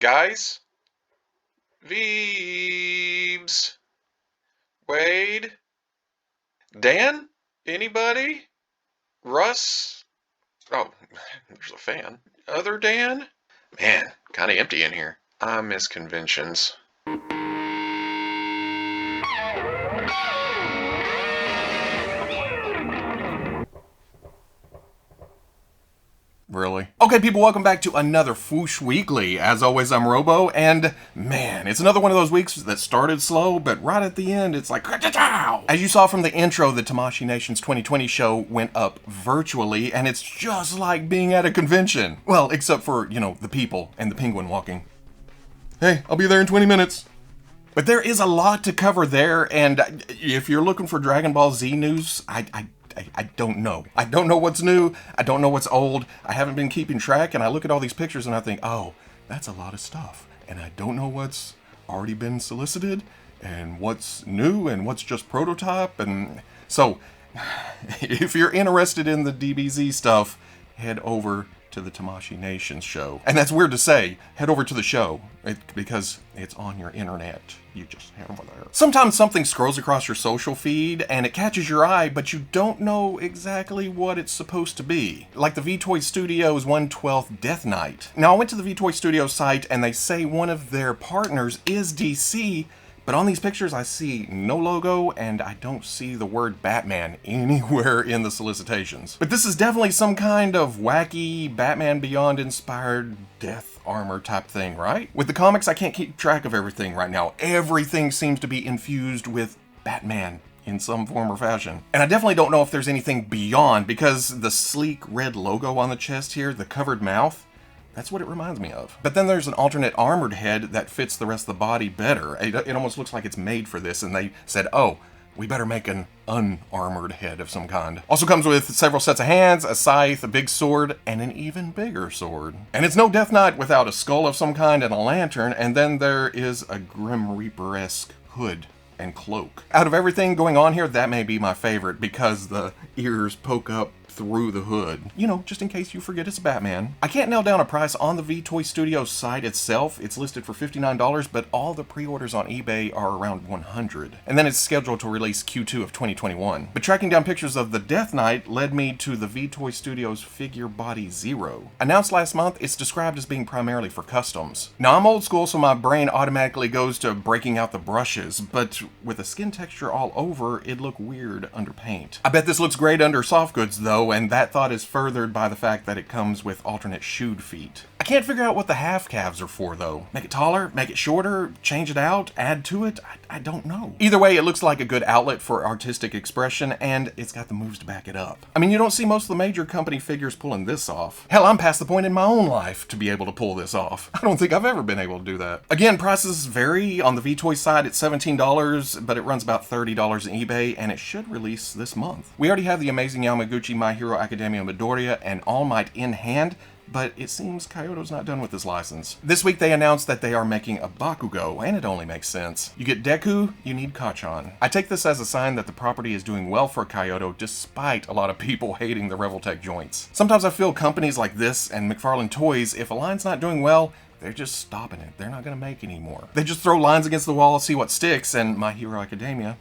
Guys? Veebs? Wade? Dan? Anybody? Russ? Oh, there's a fan. Other Dan? Man, kinda empty in here. I miss conventions. Really? Okay, people, welcome back to another Fwoosh Weekly. As always, I'm Robo, and man, it's another one of those weeks that started slow, but right at the end, it's like, as you saw from the intro, the Tamashii Nation's 2020 show went up virtually, and it's just like being at a convention. Well, except for, you know, the people and the penguin walking. Hey, I'll be there in 20 minutes. But there is a lot to cover there, and if you're looking for Dragon Ball Z news, I don't know. I don't know what's new. I don't know what's old. I haven't been keeping track, and I look at all these pictures and I think, oh, that's a lot of stuff. And I don't know what's already been solicited and what's new and what's just prototype. And so, if you're interested in the DBZ stuff, head over to the Tamashii Nations show. And that's weird to say, head over to the show, because it's on your internet. You just head over there. Sometimes something scrolls across your social feed and it catches your eye, but you don't know exactly what it's supposed to be. Like the VToyStudio's 1/12 Death Knight. Now, I went to the VToyStudio site and they say one of their partners is DC, but on these pictures I see no logo and I don't see the word Batman anywhere in the solicitations. But this is definitely some kind of wacky Batman Beyond inspired death armor type thing, right? With the comics, I can't keep track of everything right now. Everything seems to be infused with Batman in some form or fashion. And I definitely don't know if there's anything beyond, because the sleek red logo on the chest here, the covered mouth, that's what it reminds me of. But then there's an alternate armored head that fits the rest of the body better. It almost looks like it's made for this, and they said, oh, we better make an unarmored head of some kind. Also comes with several sets of hands, a scythe, a big sword, and an even bigger sword. And it's no Death Knight without a skull of some kind and a lantern, and then there is a Grim Reaper-esque hood and cloak. Out of everything going on here, that may be my favorite, because the ears poke up through the hood. You know, just in case you forget it's Batman. I can't nail down a price on the VToyStudio site itself. It's listed for $59, but all the pre-orders on eBay are around $100. And then it's scheduled to release Q2 of 2021. But tracking down pictures of the Death Knight led me to the VToyStudio's Figure Body Zero. Announced last month, it's described as being primarily for customs. Now, I'm old school, so my brain automatically goes to breaking out the brushes, but with the skin texture all over, it'd look weird under paint. I bet this looks great under soft goods though, and that thought is furthered by the fact that it comes with alternate shoed feet. I can't figure out what the half calves are for though. Make it taller, make it shorter, change it out, add to it? I don't know. Either way, it looks like a good outlet for artistic expression, and it's got the moves to back it up. I mean, you don't see most of the major company figures pulling this off. Hell, I'm past the point in my own life to be able to pull this off. I don't think I've ever been able to do that. Again, prices vary. On the VToy side, it's $17, but it runs about $30 on eBay, and it should release this month. We already have the amazing Yamaguchi My Hero Academia Midoriya and All Might in hand, but it seems Kaiyodo's not done with this license. This week they announced that they are making a Bakugo, and it only makes sense. You get Deku, you need Kachan. I take this as a sign that the property is doing well for Kaiyodo, despite a lot of people hating the Revoltech joints. Sometimes I feel companies like this and McFarlane Toys, if a line's not doing well, they're just stopping it. They're not gonna make any more. They just throw lines against the wall, see what sticks, and My Hero Academia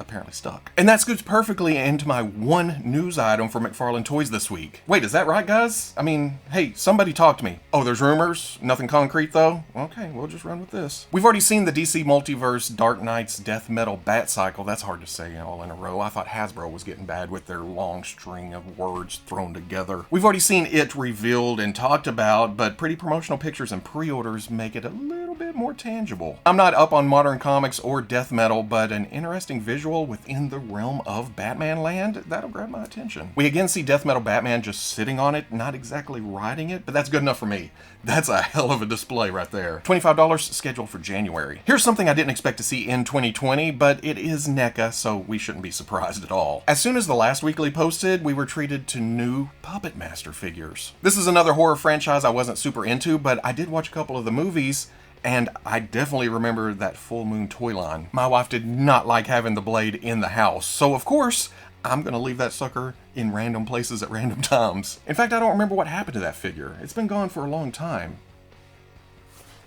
apparently stuck. And that scoots perfectly into my one news item for McFarlane Toys this week. Wait, is that right, guys? I mean, hey, somebody talk to me. Oh, there's rumors? Nothing concrete, though? Okay, we'll just run with this. We've already seen the DC Multiverse Dark Knight's Death Metal Batcycle. That's hard to say all in a row. I thought Hasbro was getting bad with their long string of words thrown together. We've already seen it revealed and talked about, but pretty promotional pictures and pre-orders make it a little bit more tangible. I'm not up on modern comics or death metal, but an interesting visual within the realm of Batman land, that'll grab my attention. We again see Death Metal Batman just sitting on it, not exactly riding it, but that's good enough for me. That's a hell of a display right there. $25 scheduled for January. Here's something I didn't expect to see in 2020, but it is NECA, so we shouldn't be surprised at all. As soon as the last weekly posted, we were treated to new Puppet Master figures. This is another horror franchise I wasn't super into, but I did watch a couple of the movies, and I definitely remember that Full Moon toy line. My wife did not like having the blade in the house, so of course, I'm gonna leave that sucker in random places at random times. In fact, I don't remember what happened to that figure. It's been gone for a long time.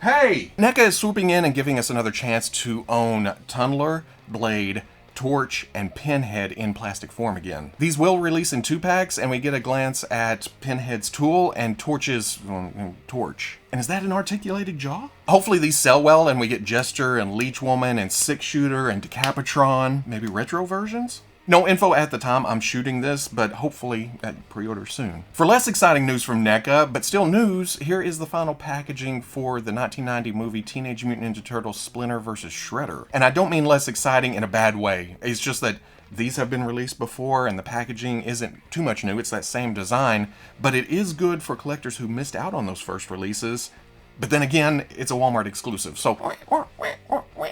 Hey! NECA is swooping in and giving us another chance to own Tunneler, Blade, Torch, and Pinhead in plastic form again. These will release in 2-packs, and we get a glance at Pinhead's tool and Torch's torch. And is that an articulated jaw? Hopefully these sell well and we get Jester and Leech Woman and Six Shooter and Decapitron, maybe retro versions? No info at the time I'm shooting this, but hopefully at pre-order soon. For less exciting news from NECA, but still news, here is the final packaging for the 1990 movie Teenage Mutant Ninja Turtles Splinter vs. Shredder. And I don't mean less exciting in a bad way. It's just that these have been released before and the packaging isn't too much new. It's that same design, but it is good for collectors who missed out on those first releases. But then again, it's a Walmart exclusive, so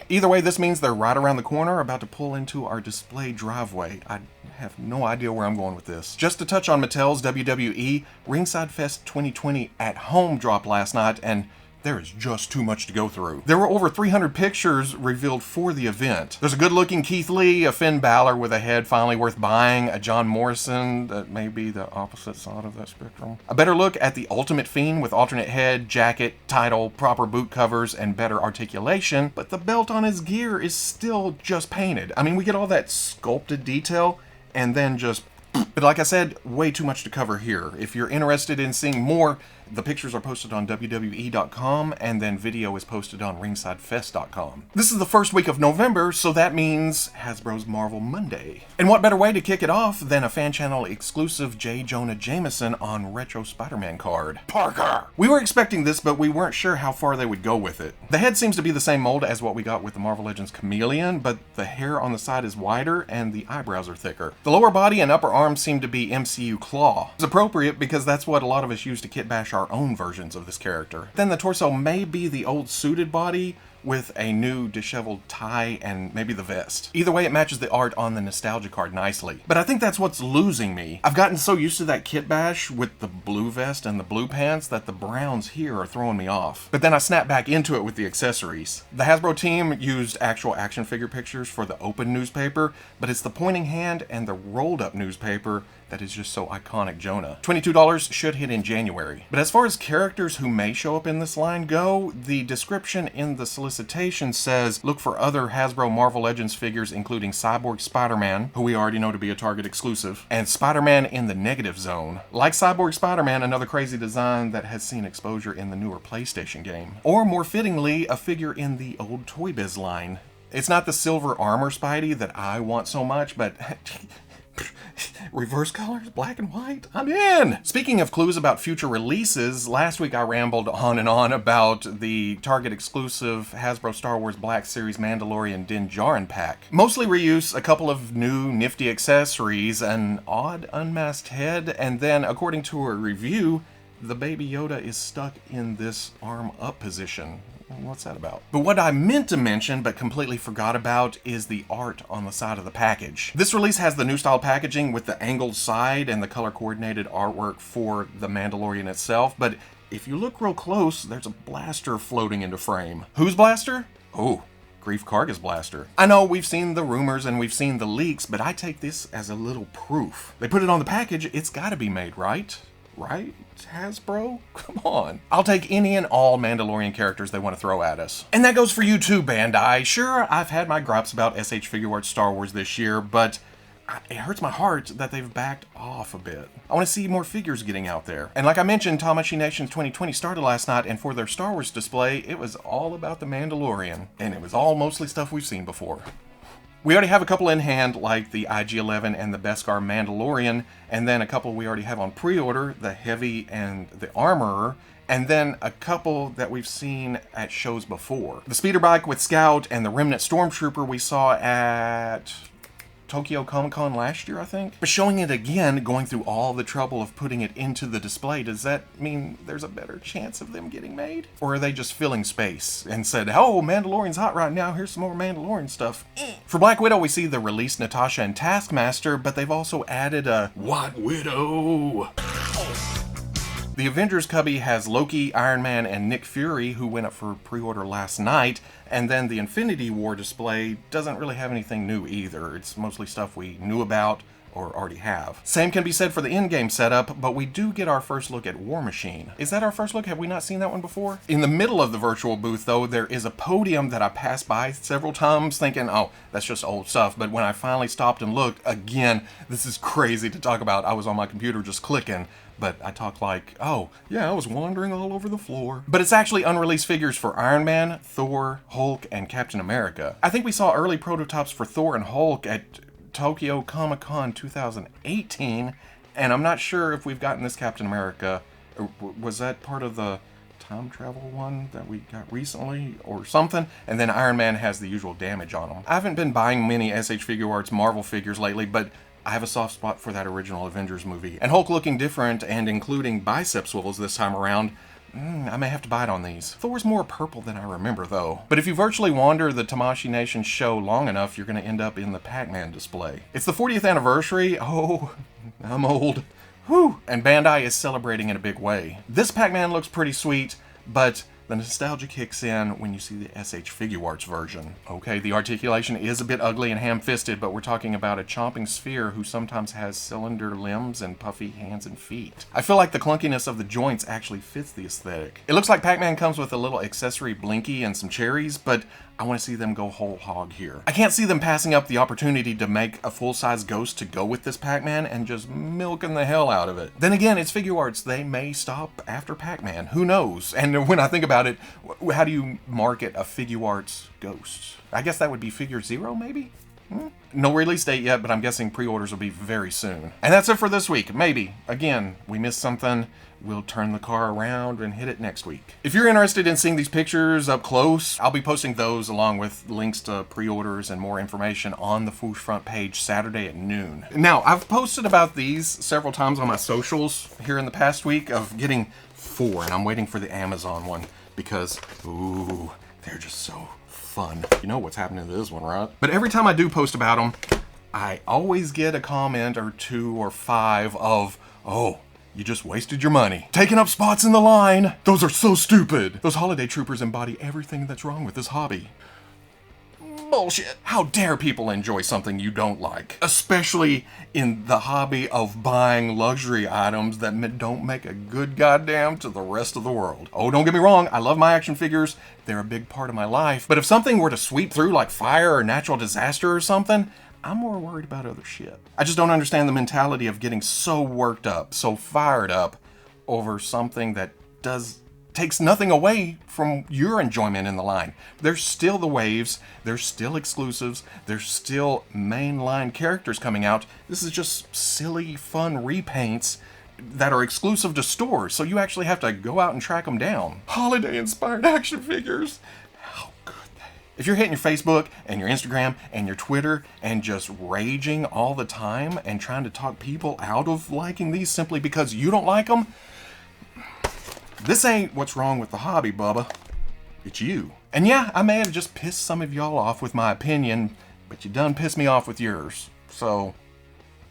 either way, this means they're right around the corner, about to pull into our display driveway. I have no idea where I'm going with this. Just to touch on Mattel's WWE, Ringside Fest 2020 at Home dropped last night, and there is just too much to go through. There were over 300 pictures revealed for the event. There's a good-looking Keith Lee, a Finn Balor with a head finally worth buying, a John Morrison that may be the opposite side of that spectrum. A better look at the Ultimate Fiend with alternate head, jacket, title, proper boot covers, and better articulation, but the belt on his gear is still just painted. I mean, we get all that sculpted detail, and then just... But like I said, way too much to cover here. If you're interested in seeing more, the pictures are posted on WWE.com, and then video is posted on RingsideFest.com. This is the first week of November, so that means Hasbro's Marvel Monday. And what better way to kick it off than a fan channel exclusive J. Jonah Jameson on Retro Spider-Man card. Parker! We were expecting this, but we weren't sure how far they would go with it. The head seems to be the same mold as what we got with the Marvel Legends Chameleon, but the hair on the side is wider and the eyebrows are thicker. The lower body and upper arms seem to be MCU Claw. It's appropriate because that's what a lot of us use to kit bash our own versions of this character. Then the torso may be the old suited body with a new disheveled tie and maybe the vest. Either way, it matches the art on the nostalgia card nicely. But I think that's what's losing me. I've gotten so used to that kit bash with the blue vest and the blue pants that the browns here are throwing me off. But then I snap back into it with the accessories. The Hasbro team used actual action figure pictures for the open newspaper, but it's the pointing hand and the rolled up newspaper that is just so iconic Jonah. $22 should hit in January. But as far as characters who may show up in this line go, the description in the solicitation says, look for other Hasbro Marvel Legends figures including Cyborg Spider-Man, who we already know to be a Target exclusive, and Spider-Man in the Negative Zone. Like Cyborg Spider-Man, another crazy design that has seen exposure in the newer PlayStation game. Or more fittingly, a figure in the old Toy Biz line. It's not the silver armor Spidey that I want so much, but... reverse colors, black and white, I'm in! Speaking of clues about future releases, last week I rambled on and on about the Target exclusive Hasbro Star Wars Black Series Mandalorian Din Djarin pack. Mostly reuse, a couple of new nifty accessories, an odd unmasked head, and then, according to a review, the Baby Yoda is stuck in this arm up position. What's that about? But what I meant to mention but completely forgot about is the art on the side of the package. This release has the new style packaging with the angled side and the color coordinated artwork for the Mandalorian itself, but if you look real close, there's a blaster floating into frame. Whose blaster? Oh, Grief Karga's blaster. I know we've seen the rumors and we've seen the leaks, but I take this as a little proof. They put it on the package, it's gotta be made, right? Right, Hasbro? Come on. I'll take any and all Mandalorian characters they want to throw at us. And that goes for you too, Bandai. Sure, I've had my gripes about SHFiguarts Star Wars this year, but it hurts my heart that they've backed off a bit. I want to see more figures getting out there. And like I mentioned, Tamashii Nations 2020 started last night, and for their Star Wars display, it was all about the Mandalorian. And it was all mostly stuff we've seen before. We already have a couple in hand, like the IG-11 and the Beskar Mandalorian, and then a couple we already have on pre-order, the Heavy and the Armorer, and then a couple that we've seen at shows before. The speeder bike with Scout and the Remnant Stormtrooper we saw at Tokyo Comic Con last year, I think. But showing it again, going through all the trouble of putting it into the display, does that mean there's a better chance of them getting made? Or are they just filling space and said, oh, Mandalorian's hot right now, here's some more Mandalorian stuff. For Black Widow, we see the released Natasha and Taskmaster, but they've also added a White Widow. The Avengers cubby has Loki, Iron Man, and Nick Fury, who went up for pre-order last night, and then the Infinity War display doesn't really have anything new either. It's mostly stuff we knew about, or already have. Same can be said for the in-game setup, but we do get our first look at War Machine. Is that our first look? Have we not seen that one before? In the middle of the virtual booth, though, there is a podium that I passed by several times thinking, oh, that's just old stuff. But when I finally stopped and looked, again, this is crazy to talk about. I was on my computer just clicking, but I talk like, oh, yeah, I was wandering all over the floor. But it's actually unreleased figures for Iron Man, Thor, Hulk, and Captain America. I think we saw early prototypes for Thor and Hulk at Tokyo Comic Con 2018, and I'm not sure if we've gotten this Captain America. Was that part of the time travel one that we got recently or something? And then Iron Man has the usual damage on him. I haven't been buying many SHFiguarts Marvel figures lately, but I have a soft spot for that original Avengers movie. And Hulk looking different and including bicep swivels this time around, I may have to bite on these. Thor's more purple than I remember, though. But if you virtually wander the Tamashii Nation show long enough, you're going to end up in the Pac-Man display. It's the 40th anniversary. Oh, I'm old. Whew. And Bandai is celebrating in a big way. This Pac-Man looks pretty sweet, but the nostalgia kicks in when you see the SHFiguarts version. Okay, the articulation is a bit ugly and ham-fisted, but we're talking about a chomping sphere who sometimes has cylinder limbs and puffy hands and feet. I feel like the clunkiness of the joints actually fits the aesthetic. It looks like Pac-Man comes with a little accessory blinky and some cherries, but I want to see them go whole hog here. I can't see them passing up the opportunity to make a full-size ghost to go with this Pac-Man and just milking the hell out of it. Then again, it's Figuarts. They may stop after Pac-Man. Who knows? And when I think about it, how do you market a Figuarts ghost? I guess that would be Figure Zero, maybe? No release date yet, but I'm guessing pre-orders will be very soon. And that's it for this week. Maybe. Again, we missed something. We'll turn the car around and hit it next week. If you're interested in seeing these pictures up close, I'll be posting those along with links to pre-orders and more information on the Foosh front page Saturday at noon. Now, I've posted about these several times on my socials here in the past week of getting 4, and I'm waiting for the Amazon one because, ooh, they're just so fun. You know what's happening to this one, right? But every time I do post about them, I always get a comment or 2 or 5 of, oh, you just wasted your money. Taking up spots in the line. Those are so stupid. Those holiday troopers embody everything that's wrong with this hobby. Bullshit. How dare people enjoy something you don't like? Especially in the hobby of buying luxury items that don't make a good goddamn to the rest of the world. Oh, don't get me wrong. I love my action figures. They're a big part of my life. But if something were to sweep through like fire or natural disaster or something, I'm more worried about other shit. I just don't understand the mentality of getting so worked up, so fired up over something that takes nothing away from your enjoyment in the line. There's still the waves, there's still exclusives, there's still mainline characters coming out. This is just silly, fun repaints that are exclusive to stores, so you actually have to go out and track them down. Holiday-inspired action figures. How good they? If you're hitting your Facebook and your Instagram and your Twitter and just raging all the time and trying to talk people out of liking these simply because you don't like them, this ain't what's wrong with the hobby, Bubba. It's you. And yeah, I may have just pissed some of y'all off with my opinion, but you done pissed me off with yours. So,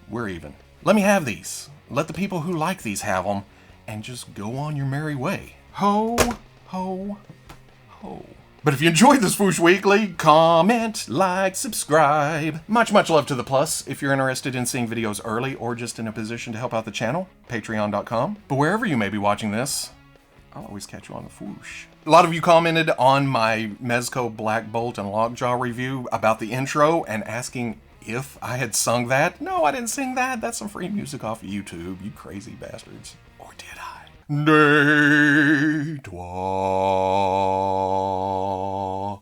we're even. Let me have these. Let the people who like these have them, and just go on your merry way. Ho, ho, ho. But if you enjoyed this Foosh Weekly, comment, like, subscribe. Much love to the plus. If you're interested in seeing videos early or just in a position to help out the channel, patreon.com. But wherever you may be watching this, I'll always catch you on the Foosh. A lot of you commented on my Mezco Black Bolt and Lockjaw review about the intro and asking if I had sung that. No, I didn't sing that. That's some free music off of YouTube, you crazy bastards. Or did I? Day